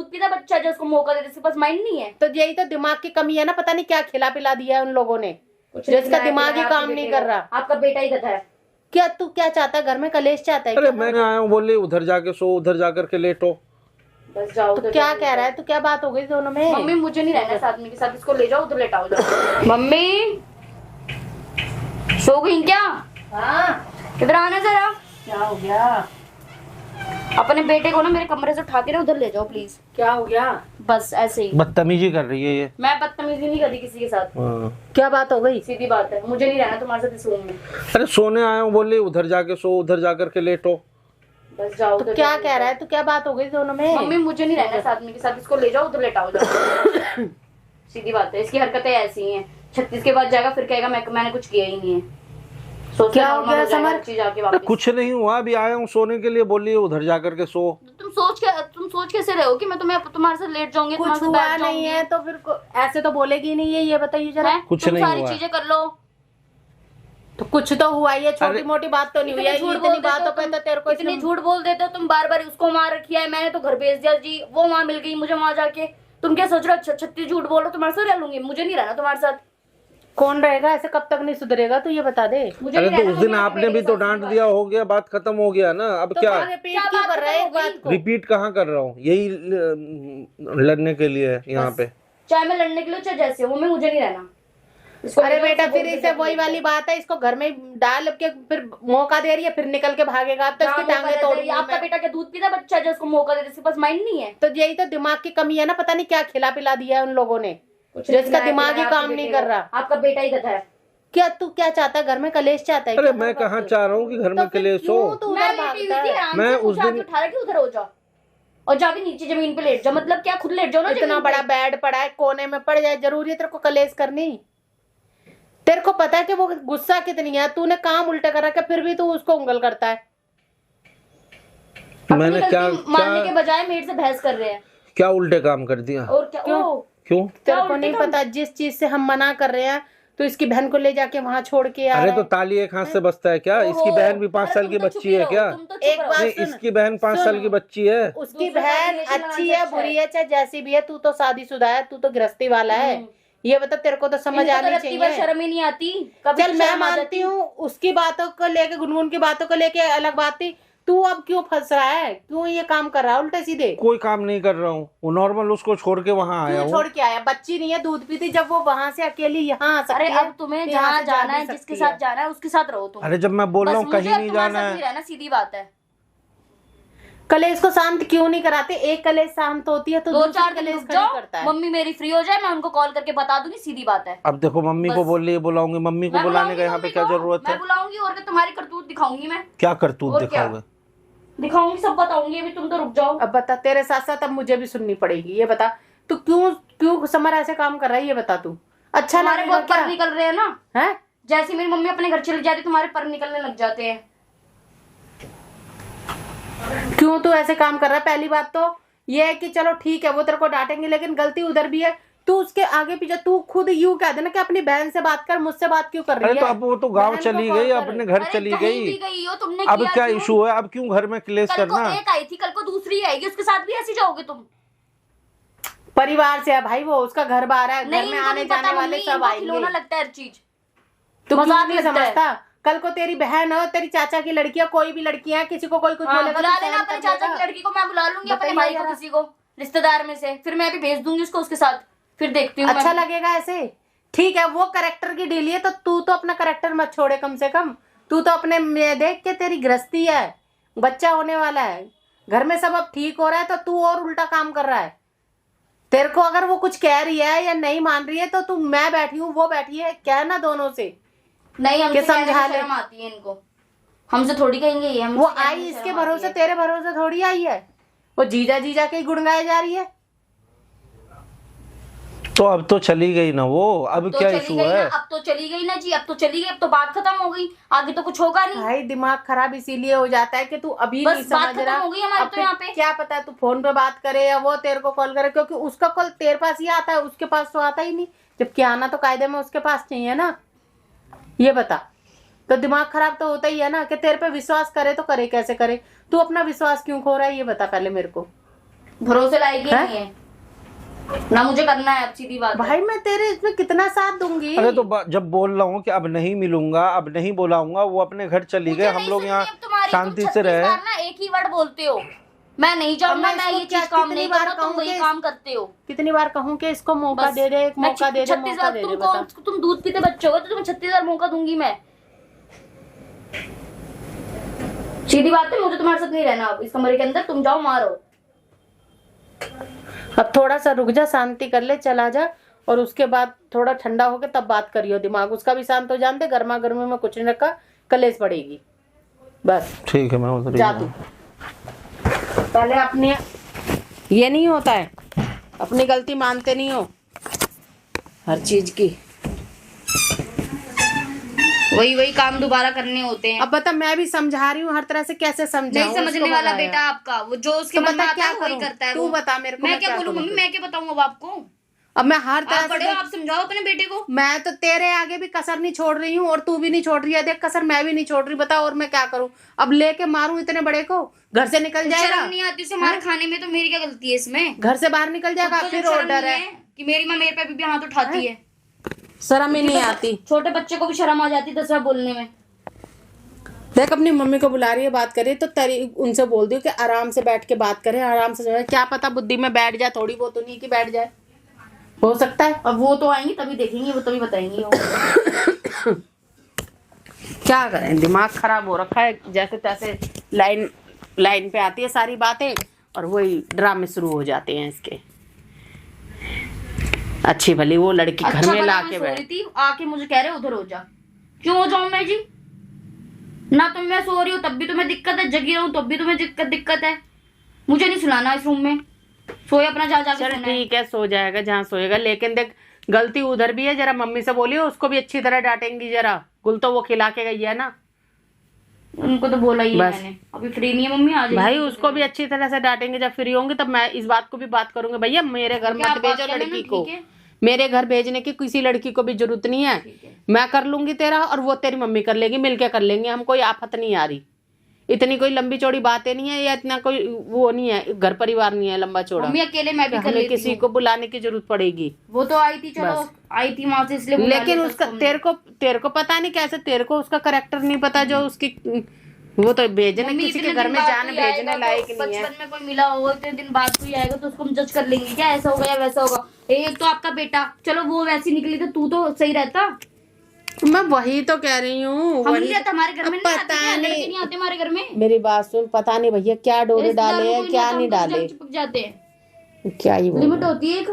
दूध पीता बच्चा जो उसको मौका देते, इसके पास माइंड नहीं है। तो यही तो दिमाग की कमी है ना, पता नहीं क्या खिला पिला दिया है उन लोगों ने, जिसका दिमाग ही काम नहीं कर रहा। आपका बेटा ही गधा है। क्या तू क्या चाहता है, घर में कलेश चाहता है? अरे मैं आया हूँ, बोले उधर जाके सो, उधर जाकर के लेटो। बस जाओ। तो क्या कह रहा है? तो क्या बात हो गई दोनों में? मम्मी मुझे नहीं रहना साथ में के साथ, इसको ले जाओ उधर लेटाओ जाओ। मम्मी सो गई क्या? हाँ इधर आना जरा। क्या हो गया? अपने बेटे को ना मेरे कमरे से उठा के ना उधर ले जाओ प्लीज। क्या हो गया? बस ऐसे ही। बदतमीजी कर रही है ये। मैं बदतमीजी नहीं करी किसी के साथ। क्या बात हो गई? सीधी बात है, मुझे नहीं रहना तुम्हारे साथ इस रूम में। अरे सोने आया हूँ, बोले उधर जाके सो, उधर जाकर के लेटो। बस जाओ। तो क्या कह रहा है? तो क्या बात हो गई दोनों में? मम्मी मुझे नहीं रहना साथ में के साथ, इसको ले जाओ उधर लेटाओ जाओ। सीधी बात है, इसकी हरकतें ऐसी हैं। 36 के बाद जाएगा फिर कहेगा मैंने कुछ किया ही नहीं है। क्या हो गया समर? जाके वापस। कुछ नहीं हुआ, अभी आया हूँ सोने के लिए, बोलिए उधर जाकर के सो। तुम सोच कैसे रहे हो कि मैं तुम्हारे साथ लेट जाऊंगी? कुछ हुआ नहीं है तो फिर ऐसे तो बोलेगी नहीं है, ये बताइए जरा। कुछ नहीं सारी हुआ। चीजें कर लो तो कुछ तो हुआ ही है, छोटी मोटी बात तो नहीं हुई है। इतनी बातों पे तो तेरे को इतनी झूठ बोल देते हो तुम बार बार। उसको वहां रखिया है, मैंने तो घर भेज दिया जी, वो वहां मिल गई मुझे वहां जाके। तुम क्या सोच रहे हो? 36 झूठ बोल रहे हो, तुम्हारे साथ रह लूंगी? मुझे नहीं रहना तुम्हारे साथ। कौन रहेगा ऐसे? कब तक नहीं सुधरेगा तू ये बता दे। अरे तो उस दिन आपने भी तो डांट दिया, हो गया, बात खत्म हो गया ना। अब क्या रिपीट क्यों कर रहा है एक बात को? रिपीट कहाँ कर रहा हूँ, यही लड़ने के लिए है यहाँ पे। चाहे मैं लड़ने के लिए चाहे जैसे हो, मैं मुझे नहीं रहना। अरे बेटा फिर इसे वही वाली बात है, इसको घर में डाल के फिर मौका दे रही है, फिर निकल के भागेगा। अब तो इसकी टांगे तोड़। आपका बेटा क्या दूध पीता बच्चा जो उसको मौका देते, इसके पास माइंड नहीं है। तो यही तो दिमाग की कमी है ना, पता नहीं क्या खिला पिला दिया है उन लोगों ने, जिसका दिमाग ही काम नहीं कर रहा। आपका बेटा ही गधा है। क्या तू क्या चाहता है? घर में कलेश चाहता है? अरे मैं कहाँ चाह रहा हूँ कि घर में कलेश हो। मैं उस दिन उठा रहा कि उधर हो जाओ और जाके नीचे जमीन पे लेट जाओ। मतलब क्या खुद लेट जाओ ना? इतना बड़ा बेड पड़ा है, कोने में पड़ जाए, जरूरी है तेरे को कलेश करनी? तेरे को पता है कि वो गुस्सा कितनी है, तूने काम उल्टे कर रखा फिर भी तू उसको उंगल करता है। मैंने क्या मारने के बजाय मेरे से बहस कर रहे हैं। क्या उल्टे काम कर दिया? और क्या? क्यों? तेरे को नहीं पता जिस चीज से हम मना कर रहे हैं तो इसकी बहन को ले जाके वहाँ छोड़ के आ रहा है। अरे तो ताली एक हाथ से बजता है क्या? इसकी बहन भी 5 साल की बच्ची है क्या? एक बात नहीं, सुन, इसकी बहन 5 साल की बच्ची है। उसकी बहन अच्छी है बुरी है चाहे जैसी भी है, तू तो शादीशुदा है, तू तो गृहस्थी वाला है। ये बता, तेरे को तो समझ आनी चाहिए। शर्म ही नहीं आती। चल मैं मानती हूँ उसकी बातों को लेके, गुनगुन की बातों को लेके अलग बात थी। तू अब क्यों फंस रहा है? क्यों ये काम कर रहा है उल्टे सीधे? कोई काम नहीं कर रहा हूँ, वो नॉर्मल उसको छोड़ के वहाँ आया हूँ। छोड़ के आया? बच्ची नहीं है, दूध पीती, जब वो वहां से अकेली यहाँ आ सकती अरे है। अब तुम्हें जहाँ जाना है, जिसके साथ जाना है उसके साथ रहो तुम। अरे जब मैं बोल रहा हूँ कहीं नहीं जाना है। सीधी बात है। कलेश को शांत क्यों नहीं कराते? एक कलेश शांत होती है तो 2-4 कलेश कलेश करता है। मम्मी मेरी फ्री हो जाए, मैं उनको कॉल करके बता दूंगी। सीधी बात है। अब देखो मम्मी को बोल रही है बुलाऊंगी, मम्मी को बुलाने का यहाँ पे क्या जरूरत है? मैं बुलाऊंगी और क्या, तुम्हारी करतूत दिखाऊंगी मैं। क्या करतूत दिखाओगे? दिखाऊंगी, सब बताऊंगी। अभी तुम तो रुक जाओ। अब बता, तेरे साथ साथ अब मुझे भी सुननी पड़ेगी। ये बता तू क्यों समर ऐसे काम कर रहा है? ये बता तू। अच्छा हमारे बहुत पर निकल रहे हैं ना। है जैसे मेरी मम्मी अपने घर चली जाती तुम्हारे पर निकलने लग जाते हैं। क्यों तू ऐसे काम कर रहा है? पहली बात तो ये है कि चलो ठीक है वो तेरे को डांटेंगे, लेकिन गलती उधर भी है। तू उसके आगे पीछे तू खुद यूं कह देना कि अपनी बहन से बात कर, मुझसे बात क्यों कर रही है? तो अब वो तो गांव चली गई, अपने घर चली गई। अब क्या इशू है? अब क्यों घर में क्लेश करना? एक आई थी, कल को दूसरी आएगी, उसके साथ भी ऐसे जाओगे तुम? परिवार से है भाई, वो उसका घर बार है, घर में आने जाने वाले सब आएंगे। लगता है हर चीज। तू मजाक नहीं समझता? कल को तेरी बहन हो, तेरी चाचा की लड़कियां, कोई भी लड़कियां, किसी को कोई कुछ बोलेगा, बुला लेना अपने चाचा की लड़की को। मैं बुला लूंगी अपने भाई को, किसी को रिश्तेदार में से। फिर मैं भी भेज दूंगी उसको उसके साथ। फिर देखती हूँ अच्छा लगेगा ऐसे? ठीक है वो करेक्टर की डील है, तो तू तो अपना करेक्टर मत छोड़े कम से कम। तू तो अपने देख के, तेरी गृहस्थी है, बच्चा होने वाला है, घर में सब अब ठीक हो रहा है, तो तू और उल्टा काम कर रहा है। तेरे को अगर वो कुछ कह रही है या नहीं मान रही है तो तू, मैं बैठी हूँ वो बैठी है, कहना दोनों से। नहीं हमसे समझा ले, शर्म आती है इनको, हमसे थोड़ी कहेंगे ये। वो आई इसके भरोसे, तेरे भरोसे थोड़ी आई है। वो जीजा जीजा के ही गुण गाए जा रही है। तो अब तो चली गई ना वो, अब क्या इशू है? अब तो चली गई ना जी, अब तो चली गई, अब तो बात खत्म हो गई, आगे तो कुछ होगा नहीं। भाई दिमाग खराब इसीलिए हो जाता है कि तू अभी बस नहीं समझ रहा। हो गई हमारी तो यहाँ पे। क्या पता है तू फोन पे बात करे या वो तेरे को कॉल करे, क्योंकि उसका कॉल तेरे पास ही आता है, उसके पास तो आता ही नहीं। जबकि आना तो कायदे में उसके पास चाहिए ना। ये बता, तो दिमाग खराब तो होता ही है ना कि तेरे पे विश्वास करे तो करे कैसे करे? तू अपना विश्वास क्यों खो रहा है ये बता पहले मेरे को। भरोसे लायक ही नहीं है ना, मुझे करना है, अब सीधी बात है। भाई मैं तेरे इसमें कितना साथ दूंगी। अरे तो जब बोल रहा हूँ कि अब नहीं मिलूंगा, अब नहीं बुलाऊंगा, वो अपने घर चली गए, हम लोग यहाँ शांति से रहे। ना एक ही वर्ड बोलते हो, मैं नहीं जाऊंगा, मैं ये चीज काम नहीं कर रहा, तुम वही काम करते हो। कितनी बार कहूँ कि इसको मौका दे दे, एक मौका दे दे, मौका दे दे। बता तुम दूध पीते बच्चे हो तो तुम्हें 36,000 मौका दूंगी मैं। सीधी बात है, मुझे तुम्हारे साथ नहीं रहना अब इस कमरे के अंदर, तुम जाओ मारो। अब थोड़ा सा रुक जा, शांति कर ले, चला जा, और उसके बाद थोड़ा ठंडा होके तब बात करियो। दिमाग उसका भी शांत हो जान दे, गर्मा गर्मी में कुछ नहीं रखा, कलेश पड़ेगी बस। ठीक है, मैं उधर जा तू। पहले अपनी ये नहीं होता है, अपनी गलती मानते नहीं हो हर चीज की, वही काम दोबारा करने होते हैं। अब बता, मैं भी समझा रही हूँ हर तरह से, कैसे समझाऊं? नहीं समझने वाला बेटा आपका, वो जो उसके मन में आता है वही करता है। तू बता मेरे को, मैं क्या बोलूं मम्मी, मैं क्या बताऊं अब आपको? अब मैं हर तरह आप बड़े हो, आप समझाओ अपने बेटे को। मैं तो तेरे आगे भी कसर नहीं छोड़ रही हूँ और तू भी नहीं छोड़ रही है, देख कसर मैं भी नहीं छोड़ रही, बता और मैं क्या करूँ? अब लेके मारूं इतने बड़े को? घर से निकल जाएगा। शर्म नहीं आती उसे मार खाने में, तो मेरी क्या गलती है इसमें? घर से बाहर निकल जाएगा, फिर ऑर्डर है कि मेरी माँ मेरे पे भी हाथ उठाती है। शर्म ही नहीं आती। छोटे बच्चे को भी शर्म आ जाती 10 बार बोलने में। देख अपनी मम्मी को बुला रही है, बात करिए तो उनसे बोल दियो कि आराम से बैठ के बात करें, आराम से। क्या पता बुद्धि में बैठ जाए, थोड़ी बहुत तो नहीं कि बैठ जाए, हो सकता है। अब वो तो आएंगी तभी देखेंगे, वो तभी बताएंगी। क्या करें, दिमाग खराब हो रखा है, जैसे तैसे लाइन पे आती है सारी बातें और वही ड्रामे शुरू हो जाते हैं इसके। अच्छी भली वो लड़की घर में लाके बैठी, आके मुझे कह रहे उधर हो जा। क्यों हो जाऊं मैं जी? ना तो मैं सो रही हूँ तब भी तुम्हें दिक्कत है, जगी रहूं तब भी तुम्हें दिक्कत है। मुझे नहीं सुलाना इस रूम में, सोए अपना जा। चल ठीक है, सो जाएगा जहाँ सोएगा, लेकिन देख गलती उधर भी है। जरा मम्मी से बोलियो, उसको भी अच्छी तरह डांटेंगी जरा। गुल तो वो खिला के गई है ना, उनको तो बोला ही है मैंने, अभी फ्री नहीं है मम्मी, आ जाएगी। भाई उसको भी अच्छी तरह से डांटेंगे, जब फ्री होंगे तब मैं इस बात को भी बात करूंगी। भैया मेरे घर मत भेजो लड़की को, मेरे घर भेजने की किसी लड़की को भी जरूरत नहीं है। मैं कर लूंगी तेरा और वो तेरी मम्मी कर लेगी, मिलके कर लेंगे हम, कोई आफत नहीं आ रही। इतनी कोई लंबी चौड़ी बातें नहीं है, या इतना कोई वो नहीं है, घर परिवार नहीं है लंबा चौड़ा। मम्मी अकेले मैं भी कर लेती हूं, किसी को बुलाने की जरूरत पड़ेगी। वो तो आई थी, चलो आई थी वहां से इसलिए, लेकिन उसका तेरे को पता नहीं कैसे, तेरे को उसका कैरेक्टर नहीं पता जो उसकी, वो तो भेजने किसी के घर में जाने भेजने लायक नहीं है। बचपन में कोई मिला होगा, इतने दिन बाद कोई आएगा तो उसको हम जज कर लेंगे क्या ऐसा होगा या वैसा होगा। एक तो आपका बेटा, चलो वो वैसी निकली तो तू तो सही रहता। मैं वही तो कह रही हूँ, हम नहीं रहता हमारे घर में, नहीं आते हमारे घर में। मेरी बात सुन, पता नहीं भैया क्या डोरे डाले हैं क्या नहीं डाले, चिपक जाते हैं, क्या ही लिमिट होती है एक।